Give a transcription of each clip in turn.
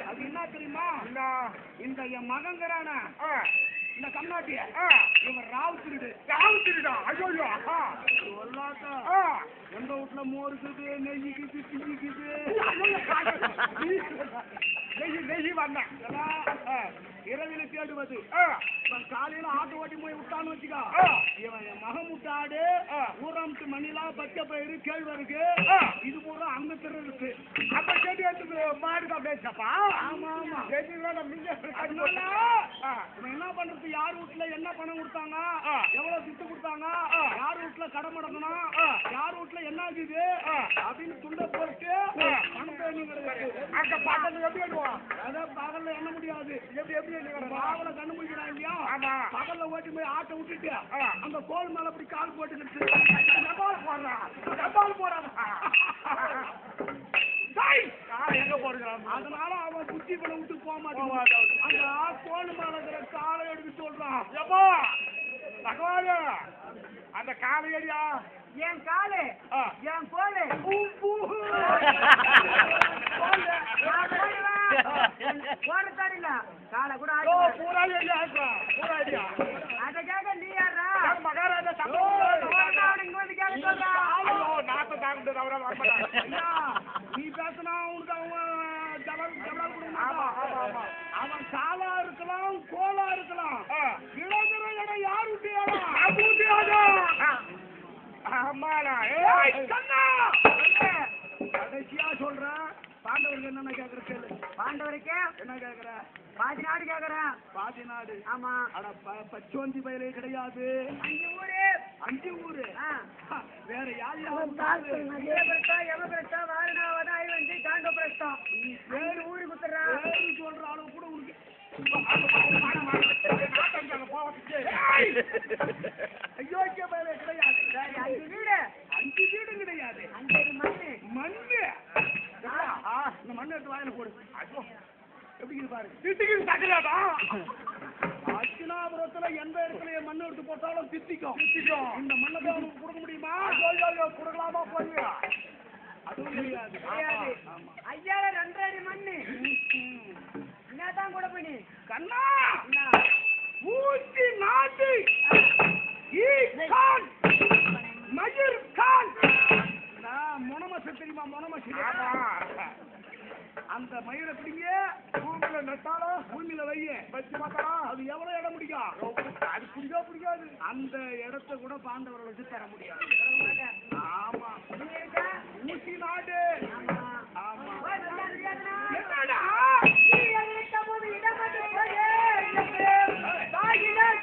அது என்ன தெரியுமா? இந்த என் மகங்கிறான இந்த கம்நாட்டிய இவன் ராவ் திருடா. ஐயோ எந்த வீட்டுல மோருக்குது, நெய்யுக்குது, திஞ்சிக்குது, நெய் வந்தேன் இரவில தேடுவது. காலையில ஆட்டு ஓட்டி போய் விட்டான்னு வச்சுக்கோ, இவன் என் மகன் முட்டாடு ஊராமத்து மணிலா பச்சை பயிறு கேழ்வருக்கு இது பூரா அங்க திருடுக்கு. அப்ப செடி எடுத்து மாடுக்கு அப்படியேப்பா. ஆமா ஆமா என்ன பண்றது? யார் வீட்டுல என்ன பணம் கொடுத்தாங்க, எவ்வளவு திட்டு கொடுத்தாங்க, யார் வீட்டுல கடை முடக்கணும், யார் வீட்டுல என்ன ஆகுது அப்படின்னு துண்ட போட்டு பணத்தை எண்ணுங்கிறது. அங்க பக்கத்துல எப்படி எண்ணுவான்? அதான் பகல்ல எண்ண முடியாது. எப்படி பாவல கண்ணு முடிக்கிறான் இல்லையா? பகல்ல ஓட்டி போய் ஆட்டை விட்டுட்டு அந்த கோல் மேல அப்படி கால் போட்டுக்கிட்டு போறான். எங்க போடுறான்? அதனால அவன் புத்தி பண்ண விட்டு போக மாட்டான். அந்த கோல் மேல இருக்கிற காலை எடுக்க சொல்றான். எப்போ பகவான் அந்த காலை ஏரியா என் காலு என் கோலு காலை கூட பூரா அதுக்காக நீ யாரா மகாராஜா நீ பேசினா உனக்கு அவன் காலா இருக்கலாம், கோலா இருக்கலாம், இளைஞர இடம் யார் விட்டியாடா? கடைசியா சொல்றேன், பாண்டவருக்கு என்னென்ன கேக்குற கேளு. பாண்டவருக்கு என்ன கேக்குற? பாதி நாடு கேக்குறேன். பாதி நாடு? ஆமா. அட பச்சோந்தி பயிலே கிடையாது. 5 ஊரு வேற யாரு? பேரு ஊரு குத்துறா சொல்ற அளவு கூட உனக்கு அயோக்கிய பயிலே கிடையாது. 5 வீடு கிடையாது. மண்ணு இந்த மண்ணு எடுத்து வாயில போடு. எப்படி பாரு அச்சினாபுரத்துல எந்த இடத்துல மண்ணு எடுத்து போட்டாலும் தித்திக்கும். இந்த மண்ணை அவனுக்கு கொடுக்க முடியுமா? கொடுக்கலாமா? போடுவியா? அதுவும் முடியாது. ஐயால 2 அடி மண்ணு என்னதான் கூட பண்ணி கண்ணா ஊட்டி நாட்டு மயிர் கான் மொனமசு தெரியுமா? மொனமசு அந்த மயிரை பிடிங்க பூமியில நட்டாலும் பூமியில வைய வச்சு பார்த்தா அது எவ்வளவு இடம் முடியும்? அது பிடிக்கா பிடிக்காது. அந்த இடத்த கூட பாண்டவர்களுக்கு தர முடியாது. ஆமா ஊசி நாடு. ஆமா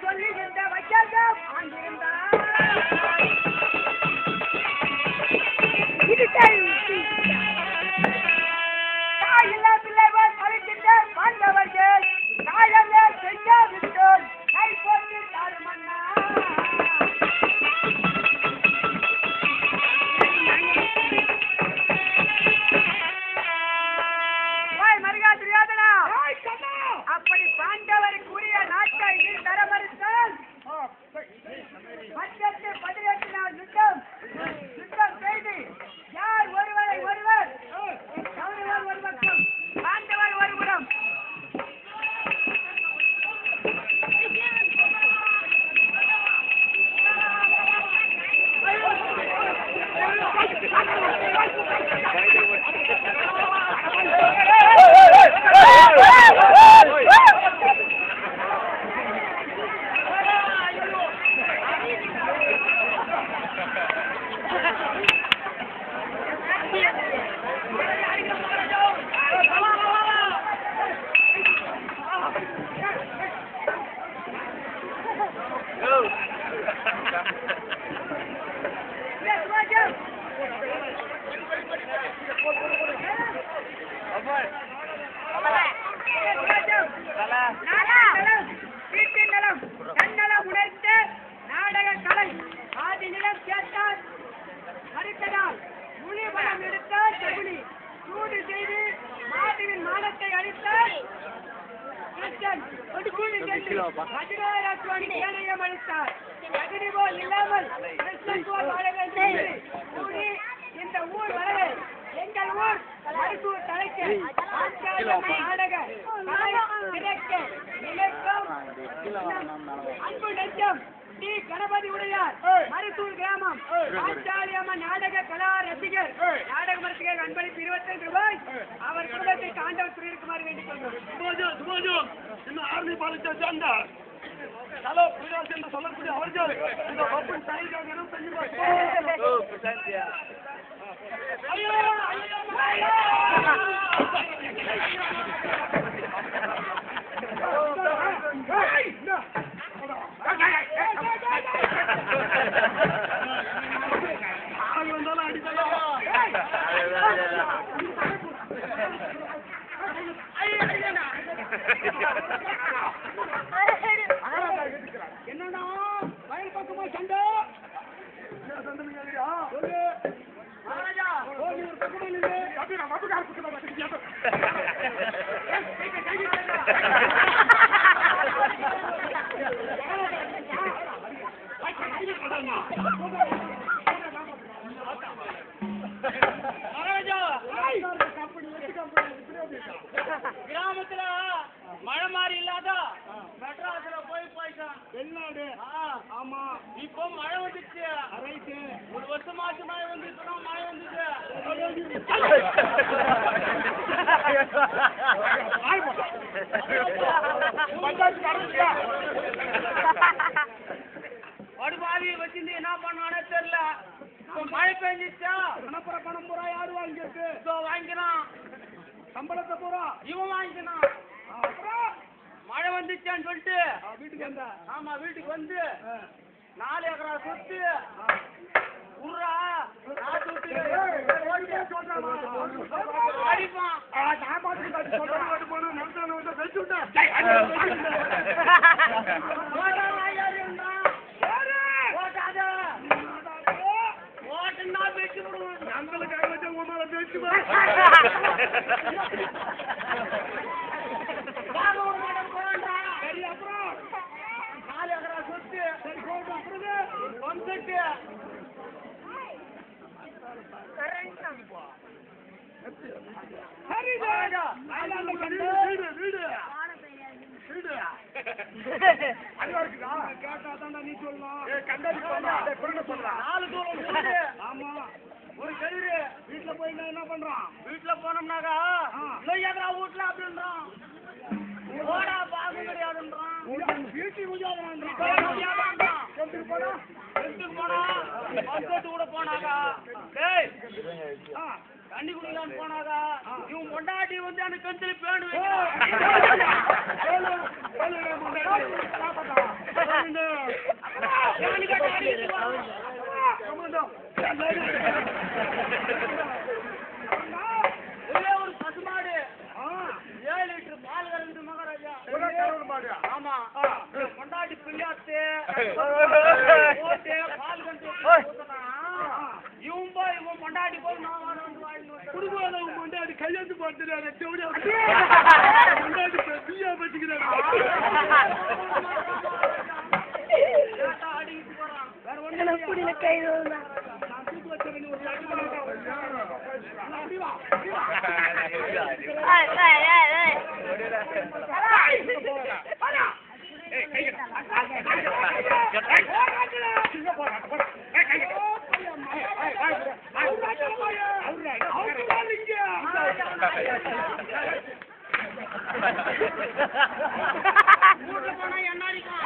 சொல்லி பாண்டவர்கள் காயமே செய்யாவிட்டோம் கை போட்டு தாருமண்ணா. மருகா தெரியாதனா அப்படி பாண்டவருக்குரிய நாட்டை தர மறுத்தால் 18 நாள் யுத்தம் செய்து யார் ஒருவரை ஒருவர் கௌரவர் ஒரு பக்கம் பாண்டவர் ஒருபுறம் நாடக கலை ஆதி நிலம் கேட்டால் மறுத்ததால் முழு பலம் எடுத்தால் சகுனி சூடு செய்து மாட்டுவின் மானத்தை அளித்தால் அளித்தார் அக்னி போல் இல்லாமல் வாழ வேண்டும் இந்த ஊர் வரவே எங்கள் ஊர் மருத்துவ தலைக்கு நாடக நினைக்கும் அன்பு நெஞ்சம் டி கணபதி உடையார் மருத்தூர் கிராமம் பாஞ்சாலியம்ம நாடக கலா ரசிகர் நாடக ரசிகர் அன்பளிப்பு 25 ரூபாய் அவர் குடும்பத்தை ஆண்டவர் துறையிருக்குமாறு வேண்டிக் கொள்கிறோம். இன்னும் ஆர்மி பாலிச்சா சேர்ந்த ஹலோ பிரகாஷ் என்று சொல்லக்கூடிய அவர்கள் இந்த வகுப்பின் தலைவர்கள் வந்தாலும் அடிக்கலாம் என்னன்னா வயல் பக்கமா சண்டை கிராமத்துல மழை மாதிரி இல்லாத மெட்ராஸ்ல போயிட்டான் வெளிநாடு. ஆமா இப்போ மழை வந்துச்சு. ஒரு வருஷமாச்சு மழை வந்து மழை வந்துச்சு. படுபாவியை வச்சிருந்து என்ன பண்ணானே தெரியல. மழை பெஞ்சிச்சா பணம் பூரா யாரு வாங்கிருக்கு? வாங்கிக்கிறான். சம்பளத்தை பூரா இவன் வாங்கிக்கிறான். மழை வந்துச்சான்னு சொல்லிட்டு வீட்டுக்கு வந்த. ஆமா வீட்டுக்கு வந்து 4 ஏக்கரா சொத்து உர்ரா அடிப்பான். ஓட்டுன்னா பேச்சு விடுவோம். நம்மளுக்காக வச்ச உமால பேச்சு சரி. அப்புறம் 4 ஏக்கரா சொத்து சரி அப்புறம் வந்துட்டு நீ சொல்லலாம். 4 தூரம். ஆமா ஒரு கயிறு வீட்டுல போய் என்ன பண்றான்? வீட்டுல போனோம்னாக்கா நொய்யாக்கா வீட்டுல அப்படின்றான். ஓடா பாகு கிடையாதுன்றான். வீட்டு உஜாதான் கூட போனாக்கா தண்ணி குடிக்கலான்னு போனாக்கா இவன் பொண்டாட்டி வந்து அந்த கஞ்சில பேண்டு ஒரே ஒரு பசுமாடு 7 லிட்டர் பால் கறந்து மகாராஜா. ஆமா பொண்டாட்டி பிள்ளையாத்து போட்டு பால் கறந்து இவன் போய் இவன் பொண்டாட்டி போய் நான் வந்து வாங்கிட்டு குடும்பம் பொண்டாட்டி கையெழுத்து போட்டுறாரு. பொண்டாட்டி பிள்ளையா வச்சுக்கிறாரு. அடிக்கிட்டு போறான். வேற ஒண்ணு கை நான் தூக்கு வச்சேன். போனா என்ன அடிக்கும்?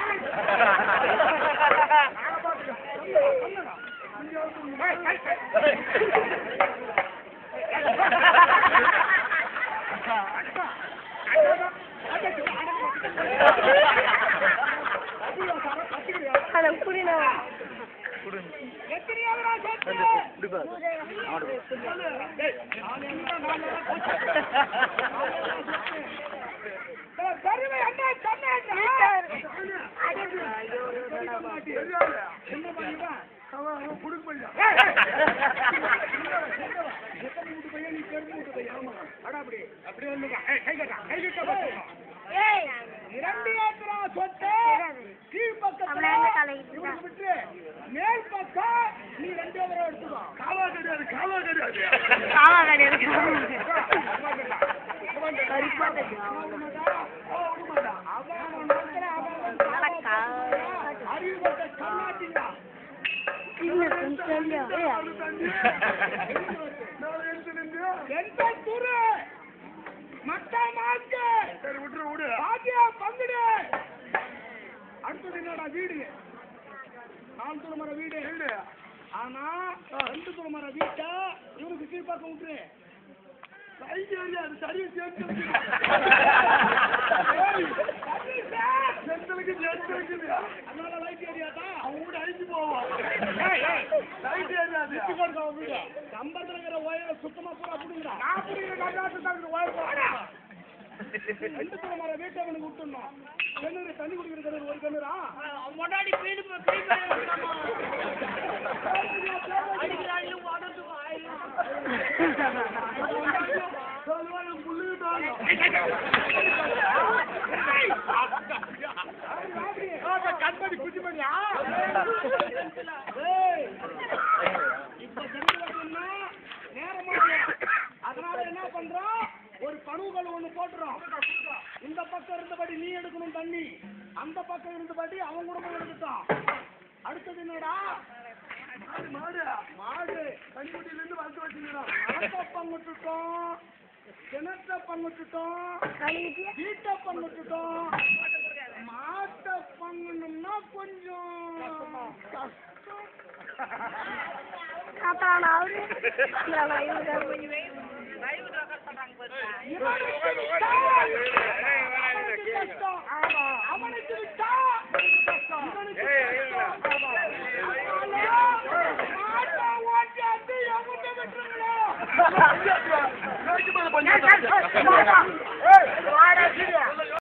சொத்து கீழ்பக்கத்துல இவனுக்கு விட்டு மேல் பக்கம் நீ 2 தடவை எடுத்துக்கோ. காவா கிடையாது. அறிவுபட்ட கர்நாட்டிகா அடுத்தது என்னடா வீடு 4 துளமர வீடு. ஆனா 2 துளமர வீட்டை இவனுக்கு கீழ்பாக்க விட்டுரு. அதனால லைட் ஏரியாதா அவங்க கூட அழிச்சு போவோம். கம்பத்துல இருக்கிற ஒயரை சுத்தமா பூரா அப்படிங்கிறா. நான் புரியுற 2 துளமர வீட்டை அவனுக்கு விட்டுணும். கிணறு தண்ணி குடிக்கிற கிணறு ஒரு கிணறா முன்னாடி கண்படி குச்சி பண்ணியா இப்ப ஜனங்கன்னா நேரமா. அதனால என்ன பண்றோம், ஒரு பணுகள் ஒண்ணு போட்டுறோம். இந்த பக்கம் இருந்தபடி நீ எடுக்கணும் தண்ணி, அந்த பக்கம் இருந்தபடி அவன் குடும்பம் எடுத்துட்டான். அடுத்தது என்னடா மாடு தண்ணிக்குட்டியில இருந்து வந்து வச்சுக்கிறோம். மரத்தை பங்குட்டோம், கிணத்தை பங்குட்டோம், வீட்டை பங்குட்டோம். மாட்டை பங்குனோம்னா கொஞ்சம் கஷ்டம். அவனுக்கு விட்டா ஓட்டாந்து